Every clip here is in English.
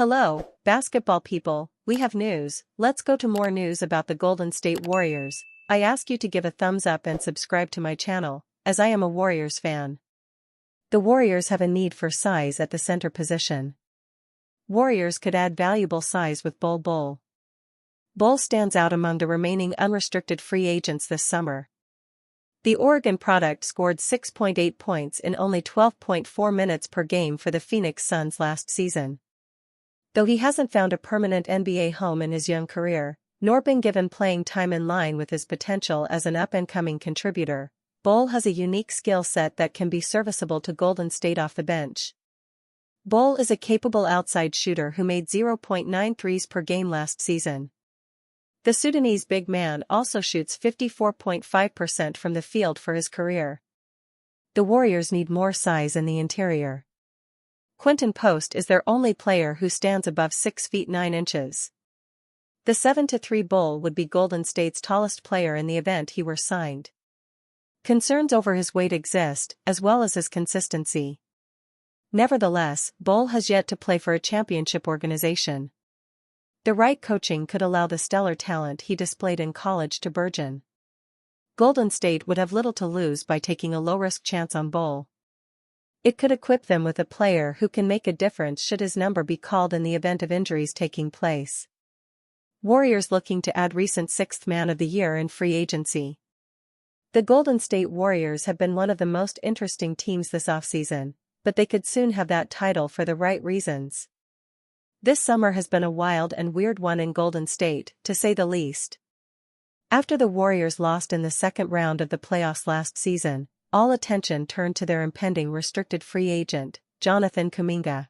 Hello, basketball people, we have news. Let's go to more news about the Golden State Warriors. I ask you to give a thumbs up and subscribe to my channel, as I am a Warriors fan. The Warriors have a need for size at the center position. Warriors could add valuable size with Bol Bol. Bol stands out among the remaining unrestricted free agents this summer. The Oregon product scored 6.8 points in only 12.4 minutes per game for the Phoenix Suns last season. Though he hasn't found a permanent NBA home in his young career, nor been given playing time in line with his potential as an up-and-coming contributor, Bol has a unique skill set that can be serviceable to Golden State off the bench. Bol is a capable outside shooter who made 0.9 threes per game last season. The Sudanese big man also shoots 54.5% from the field for his career. The Warriors need more size in the interior. Quinton Post is their only player who stands above 6 feet 9 inches. The 7'3" Bol would be Golden State's tallest player in the event he were signed. Concerns over his weight exist, as well as his consistency. Nevertheless, Bol has yet to play for a championship organization. The right coaching could allow the stellar talent he displayed in college to burgeon. Golden State would have little to lose by taking a low-risk chance on Bol. It could equip them with a player who can make a difference should his number be called in the event of injuries taking place. Warriors looking to add recent 6th Man of the Year in free agency. The Golden State Warriors have been one of the most interesting teams this offseason, but they could soon have that title for the right reasons. This summer has been a wild and weird one in Golden State, to say the least. After the Warriors lost in the second round of the playoffs last season, all attention turned to their impending restricted free agent, Jonathan Kuminga.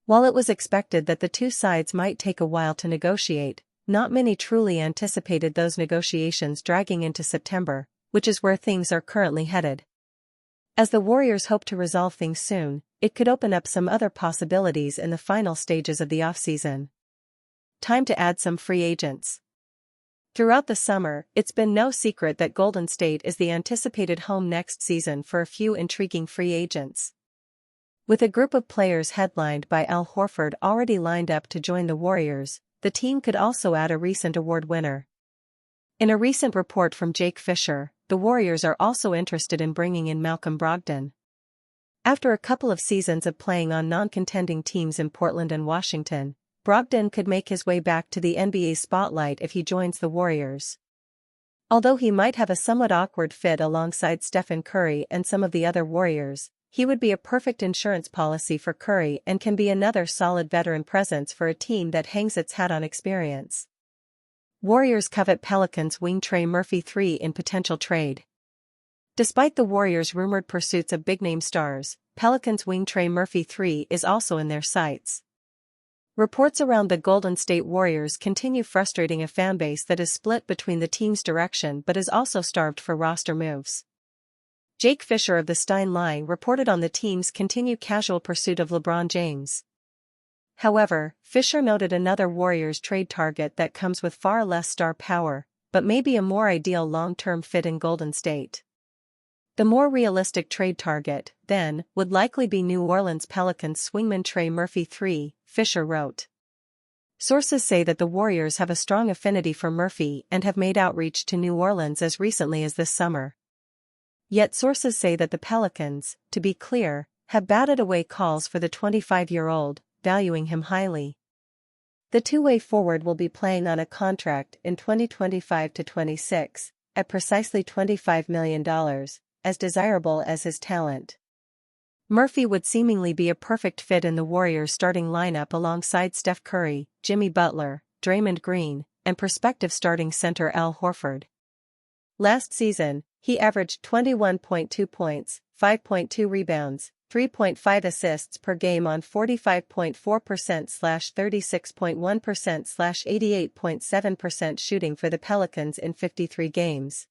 While it was expected that the two sides might take a while to negotiate, not many truly anticipated those negotiations dragging into September, which is where things are currently headed. As the Warriors hope to resolve things soon, it could open up some other possibilities in the final stages of the offseason. Time to add some free agents. Throughout the summer, it's been no secret that Golden State is the anticipated home next season for a few intriguing free agents. With a group of players headlined by Al Horford already lined up to join the Warriors, the team could also add a recent award winner. In a recent report from Jake Fisher, the Warriors are also interested in bringing in Malcolm Brogdon. After a couple of seasons of playing on non-contending teams in Portland and Washington, Brogdon could make his way back to the NBA spotlight if he joins the Warriors. Although he might have a somewhat awkward fit alongside Stephen Curry and some of the other Warriors, he would be a perfect insurance policy for Curry and can be another solid veteran presence for a team that hangs its hat on experience. Warriors covet Pelicans wing Trey Murphy 3 in potential trade. Despite the Warriors' rumored pursuits of big-name stars, Pelicans wing Trey Murphy 3 is also in their sights. Reports around the Golden State Warriors continue frustrating a fanbase that is split between the team's direction but is also starved for roster moves. Jake Fisher of the Stein Line reported on the team's continued casual pursuit of LeBron James. However, Fisher noted another Warriors trade target that comes with far less star power, but may be a more ideal long-term fit in Golden State. The more realistic trade target, then, would likely be New Orleans Pelicans swingman Trey Murphy 3, Fisher wrote. Sources say that the Warriors have a strong affinity for Murphy and have made outreach to New Orleans as recently as this summer. Yet sources say that the Pelicans, to be clear, have batted away calls for the 25-year-old, valuing him highly. The two-way forward will be playing on a contract in 2025-26, at precisely $25 million, as desirable as his talent. Murphy would seemingly be a perfect fit in the Warriors' starting lineup alongside Steph Curry, Jimmy Butler, Draymond Green, and prospective starting center Al Horford. Last season, he averaged 21.2 points, 5.2 rebounds, 3.5 assists per game on 45.4%/36.1%/88.7% shooting for the Pelicans in 53 games.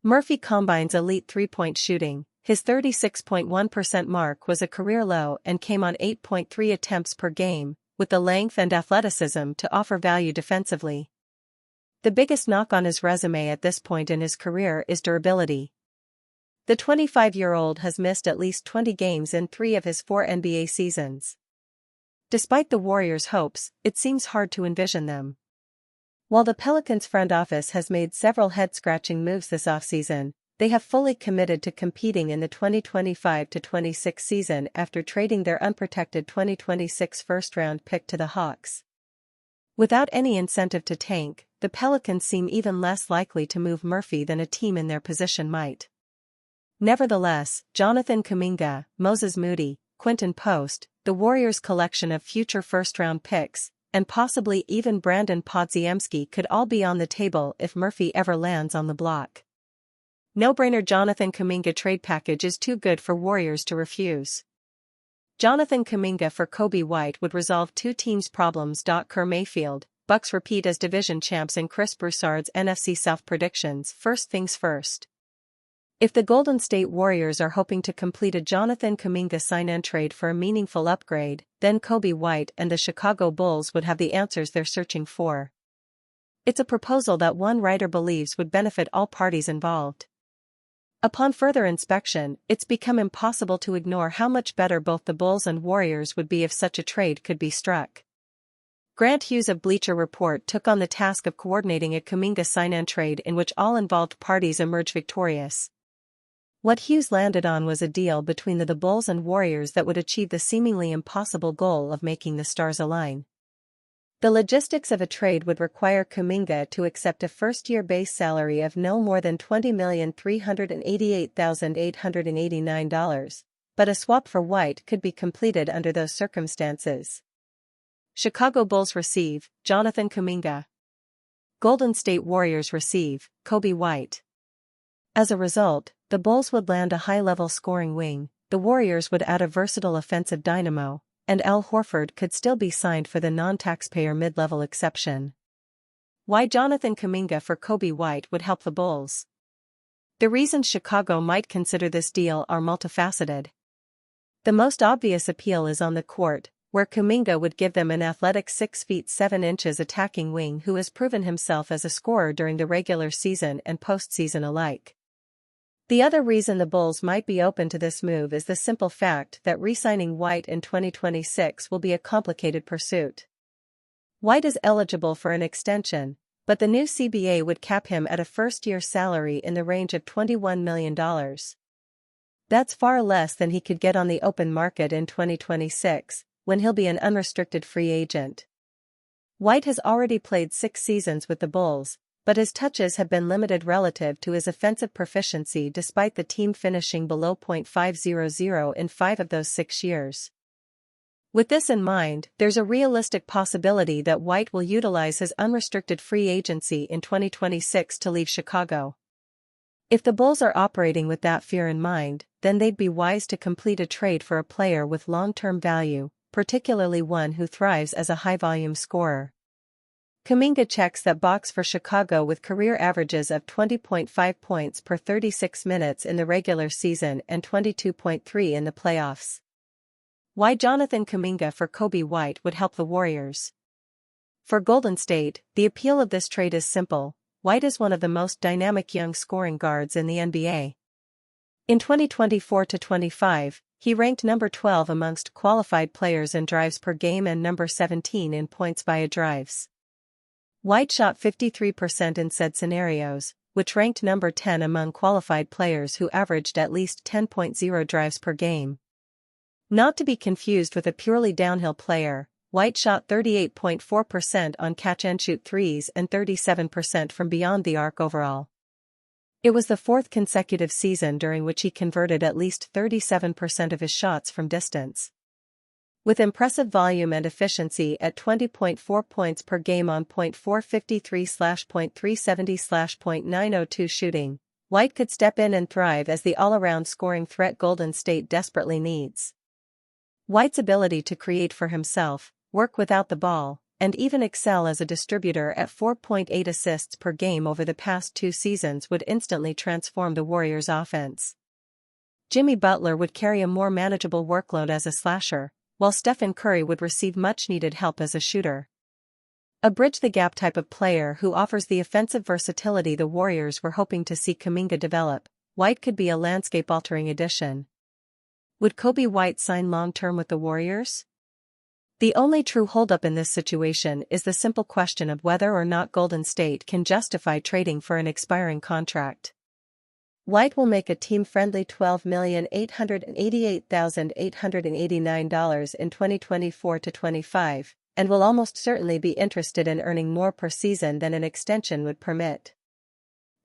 Murphy combines elite three-point shooting. His 36.1% mark was a career low and came on 8.3 attempts per game, with the length and athleticism to offer value defensively. The biggest knock on his resume at this point in his career is durability. The 25-year-old has missed at least 20 games in 3 of his 4 NBA seasons. Despite the Warriors' hopes, it seems hard to envision them. While the Pelicans front office has made several head-scratching moves this offseason, they have fully committed to competing in the 2025-26 season after trading their unprotected 2026 first-round pick to the Hawks. Without any incentive to tank, the Pelicans seem even less likely to move Murphy than a team in their position might. Nevertheless, Jonathan Kuminga, Moses Moody, Quinton Post, the Warriors' collection of future first-round picks, and possibly even Brandon Podziemski could all be on the table if Murphy ever lands on the block. No-brainer Jonathan Kuminga trade package is too good for Warriors to refuse. Jonathan Kuminga for Coby White would resolve two teams' problems. Kerr Mayfield, Bucks repeat as division champs in Chris Broussard's NFC South predictions. First things first. If the Golden State Warriors are hoping to complete a Jonathan Kuminga sign-and trade for a meaningful upgrade, then Coby White and the Chicago Bulls would have the answers they're searching for. It's a proposal that one writer believes would benefit all parties involved. Upon further inspection, it's become impossible to ignore how much better both the Bulls and Warriors would be if such a trade could be struck. Grant Hughes of Bleacher Report took on the task of coordinating a Kuminga sign-and trade in which all involved parties emerge victorious. What Hughes landed on was a deal between the Bulls and Warriors that would achieve the seemingly impossible goal of making the stars align. The logistics of a trade would require Kuminga to accept a first-year base salary of no more than $20,388,889, but a swap for White could be completed under those circumstances. Chicago Bulls receive Jonathan Kuminga. Golden State Warriors receive Coby White. As a result, the Bulls would land a high-level scoring wing, the Warriors would add a versatile offensive dynamo, and Al Horford could still be signed for the non-taxpayer mid-level exception. Why Jonathan Kuminga for Coby White would help the Bulls? The reasons Chicago might consider this deal are multifaceted. The most obvious appeal is on the court, where Kuminga would give them an athletic 6 feet 7 inches attacking wing who has proven himself as a scorer during the regular season and postseason alike. The other reason the Bulls might be open to this move is the simple fact that re-signing White in 2026 will be a complicated pursuit. White is eligible for an extension, but the new CBA would cap him at a first-year salary in the range of $21 million. That's far less than he could get on the open market in 2026, when he'll be an unrestricted free agent. White has already played 6 seasons with the Bulls, but his touches have been limited relative to his offensive proficiency despite the team finishing below .500 in 5 of those 6 years. With this in mind, there's a realistic possibility that White will utilize his unrestricted free agency in 2026 to leave Chicago. If the Bulls are operating with that fear in mind, then they'd be wise to complete a trade for a player with long-term value, particularly one who thrives as a high-volume scorer. Kuminga checks that box for Chicago with career averages of 20.5 points per 36 minutes in the regular season and 22.3 in the playoffs. Why Jonathan Kuminga for Coby White would help the Warriors? For Golden State, the appeal of this trade is simple. White is one of the most dynamic young scoring guards in the NBA. In 2024-25, he ranked number 12 amongst qualified players in drives per game and number 17 in points via drives. White shot 53% in said scenarios, which ranked number 10 among qualified players who averaged at least 10.0 drives per game. Not to be confused with a purely downhill player, White shot 38.4% on catch-and-shoot threes and 37% from beyond the arc overall. It was the 4th consecutive season during which he converted at least 37% of his shots from distance. With impressive volume and efficiency at 20.4 points per game on .453/.370/.902 shooting, White could step in and thrive as the all-around scoring threat Golden State desperately needs. White's ability to create for himself, work without the ball, and even excel as a distributor at 4.8 assists per game over the past 2 seasons would instantly transform the Warriors' offense. Jimmy Butler would carry a more manageable workload as a slasher, while Stephen Curry would receive much-needed help as a shooter. A bridge-the-gap type of player who offers the offensive versatility the Warriors were hoping to see Kuminga develop, White could be a landscape-altering addition. Would Coby White sign long-term with the Warriors? The only true holdup in this situation is the simple question of whether or not Golden State can justify trading for an expiring contract. White will make a team-friendly $12,888,889 in 2024-25, and will almost certainly be interested in earning more per season than an extension would permit.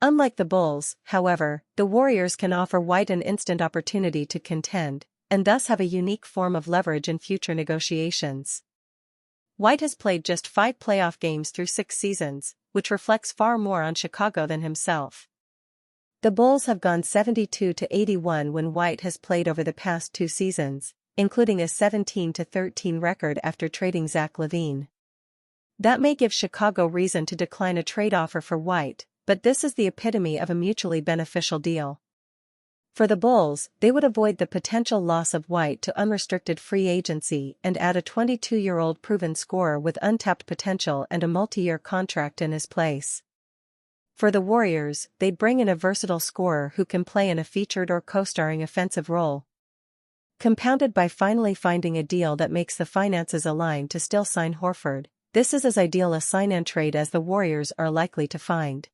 Unlike the Bulls, however, the Warriors can offer White an instant opportunity to contend, and thus have a unique form of leverage in future negotiations. White has played just 5 playoff games through 6 seasons, which reflects far more on Chicago than himself. The Bulls have gone 72-81 when White has played over the past 2 seasons, including a 17-13 record after trading Zach LaVine. That may give Chicago reason to decline a trade offer for White, but this is the epitome of a mutually beneficial deal. For the Bulls, they would avoid the potential loss of White to unrestricted free agency and add a 22-year-old proven scorer with untapped potential and a multi-year contract in his place. For the Warriors, they'd bring in a versatile scorer who can play in a featured or co-starring offensive role. Compounded by finally finding a deal that makes the finances align to still sign Horford, this is as ideal a sign-and trade as the Warriors are likely to find.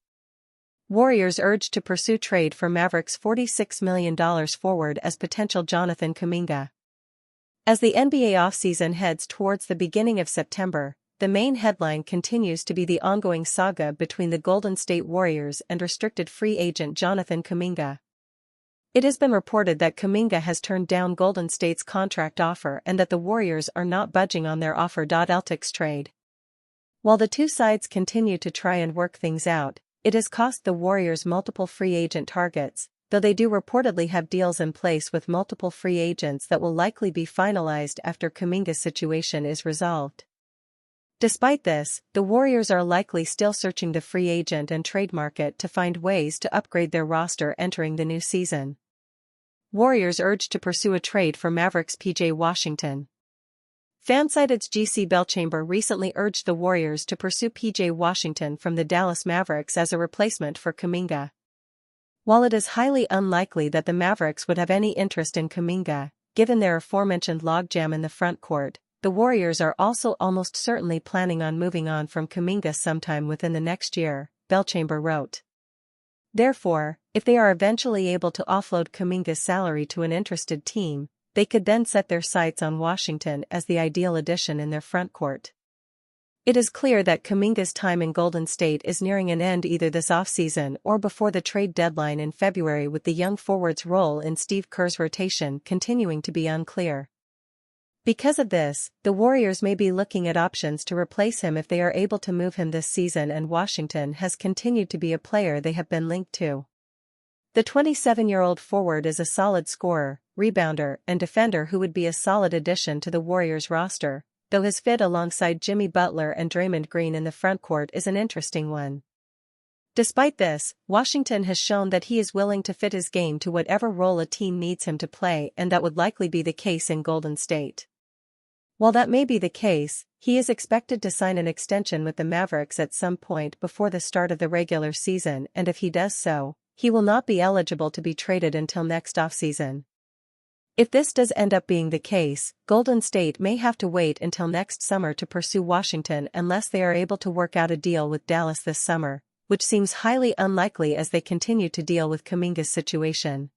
Warriors urged to pursue trade for Mavericks' $46 million forward as potential Jonathan Kuminga. As the NBA offseason heads towards the beginning of September, the main headline continues to be the ongoing saga between the Golden State Warriors and restricted free agent Jonathan Kuminga. It has been reported that Kuminga has turned down Golden State's contract offer and that the Warriors are not budging on their offer. Celtics trade. While the two sides continue to try and work things out, it has cost the Warriors multiple free agent targets, though they do reportedly have deals in place with multiple free agents that will likely be finalized after Kuminga's situation is resolved. Despite this, the Warriors are likely still searching the free agent and trade market to find ways to upgrade their roster entering the new season. Warriors urged to pursue a trade for Mavericks PJ Washington. Fansided's GC Belchamber recently urged the Warriors to pursue PJ Washington from the Dallas Mavericks as a replacement for Kuminga. While it is highly unlikely that the Mavericks would have any interest in Kuminga, given their aforementioned logjam in the front court, the Warriors are also almost certainly planning on moving on from Kuminga sometime within the next year, Belchamber wrote. Therefore, if they are eventually able to offload Kuminga's salary to an interested team, they could then set their sights on Washington as the ideal addition in their front court. It is clear that Kuminga's time in Golden State is nearing an end either this offseason or before the trade deadline in February, with the young forward's role in Steve Kerr's rotation continuing to be unclear. Because of this, the Warriors may be looking at options to replace him if they are able to move him this season, and Washington has continued to be a player they have been linked to. The 27-year-old forward is a solid scorer, rebounder, and defender who would be a solid addition to the Warriors roster, though his fit alongside Jimmy Butler and Draymond Green in the frontcourt is an interesting one. Despite this, Washington has shown that he is willing to fit his game to whatever role a team needs him to play, and that would likely be the case in Golden State. While that may be the case, he is expected to sign an extension with the Mavericks at some point before the start of the regular season, and if he does so, he will not be eligible to be traded until next offseason. If this does end up being the case, Golden State may have to wait until next summer to pursue Washington unless they are able to work out a deal with Dallas this summer, which seems highly unlikely as they continue to deal with Kuminga's situation.